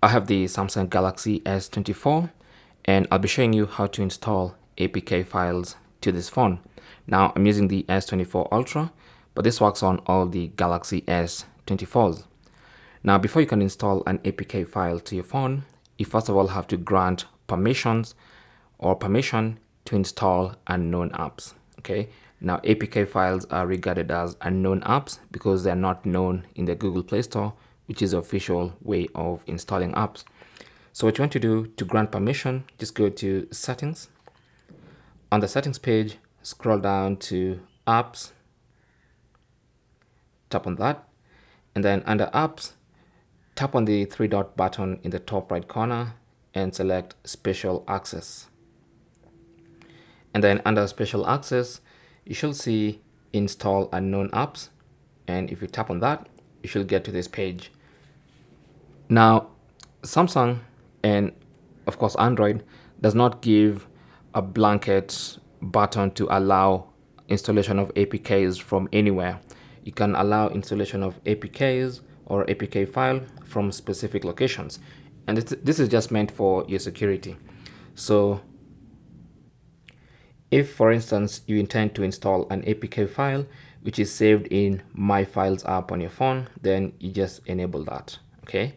I have the Samsung Galaxy S24 and I'll be showing you how to install APK files to this phone. Now I'm using the S24 Ultra, but this works on all the Galaxy S24s. Now before you can install an APK file to your phone, you first of all have to grant permissions or permission to install unknown apps. Okay. Now APK files are regarded as unknown apps because they're not known in the Google Play Store, which is the official way of installing apps. So what you want to do to grant permission, just go to settings. On the settings page, scroll down to apps, tap on that, and then under apps, tap on the three dot button in the top right corner and select special access. And then under special access, you should see install unknown apps. And if you tap on that, you should get to this page. Now, Samsung and of course Android does not give a blanket button to allow installation of APKs from anywhere. You can allow installation of APKs or APK file from specific locations. And this is just meant for your security. So if, for instance, you intend to install an APK file which is saved in My Files app on your phone, then you just enable that. Okay.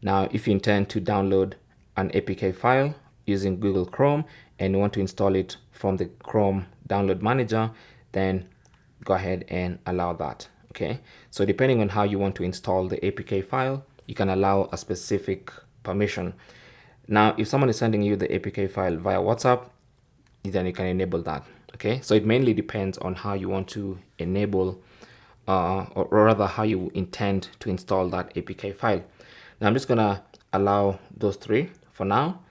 Now, if you intend to download an APK file using Google Chrome and you want to install it from the Chrome download manager, then go ahead and allow that. Okay. So depending on how you want to install the APK file, you can allow a specific permission. Now, if someone is sending you the APK file via WhatsApp, then you can enable that. Okay, so it mainly depends on how you want to enable or rather how you intend to install that APK file. Now I'm just gonna allow those three for now,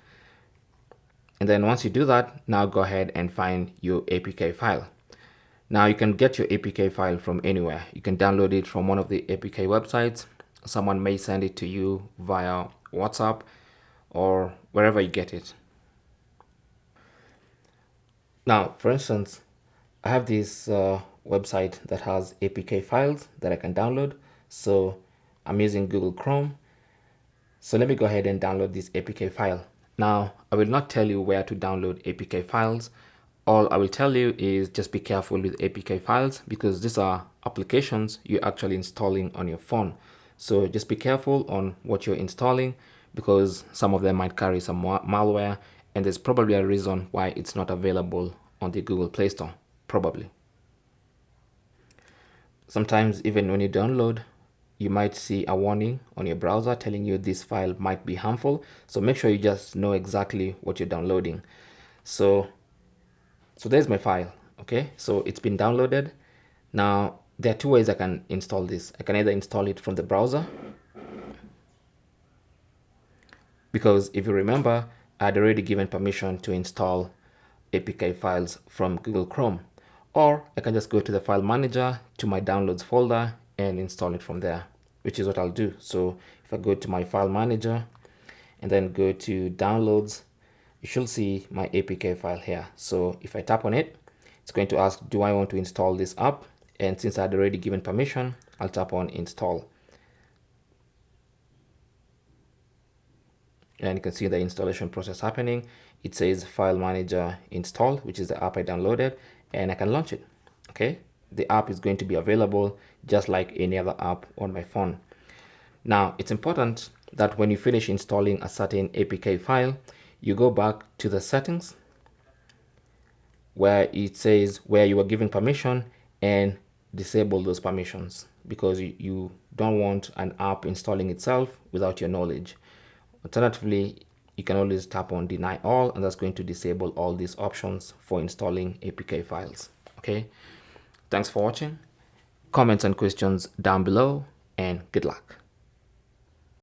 and then once you do that, now go ahead and find your APK file. Now you can get your APK file from anywhere. You can download it from one of the APK websites. Someone may send it to you via WhatsApp or wherever you get it. Now, for instance, I have this website that has APK files that I can download. So I'm using Google Chrome. So let me go ahead and download this APK file. Now, I will not tell you where to download APK files. All I will tell you is just be careful with APK files because these are applications you're actually installing on your phone. So just be careful on what you're installing because some of them might carry some malware, and there's probably a reason why it's not available on the Google Play Store, probably. Sometimes even when you download, you might see a warning on your browser telling you this file might be harmful. So make sure you just know exactly what you're downloading. So there's my file. Okay, so it's been downloaded. Now there are two ways I can install this. I can either install it from the browser, because if you remember, I had already given permission to install APK files from Google Chrome, or I can just go to the file manager to my downloads folder and install it from there, which is what I'll do. So if I go to my file manager and then go to downloads, you should see my APK file here. So if I tap on it, it's going to ask, do I want to install this app? And since I had already given permission, I'll tap on install. And you can see the installation process happening. It says file manager installed, which is the app I downloaded, and I can launch it. Okay, the app is going to be available just like any other app on my phone. Now it's important that when you finish installing a certain APK file, you go back to the settings where it says where you are given permission and disable those permissions, because you don't want an app installing itself without your knowledge. Alternatively, you can always tap on deny all, and that's going to disable all these options for installing APK files. Okay, thanks for watching. Comments and questions down below, and good luck.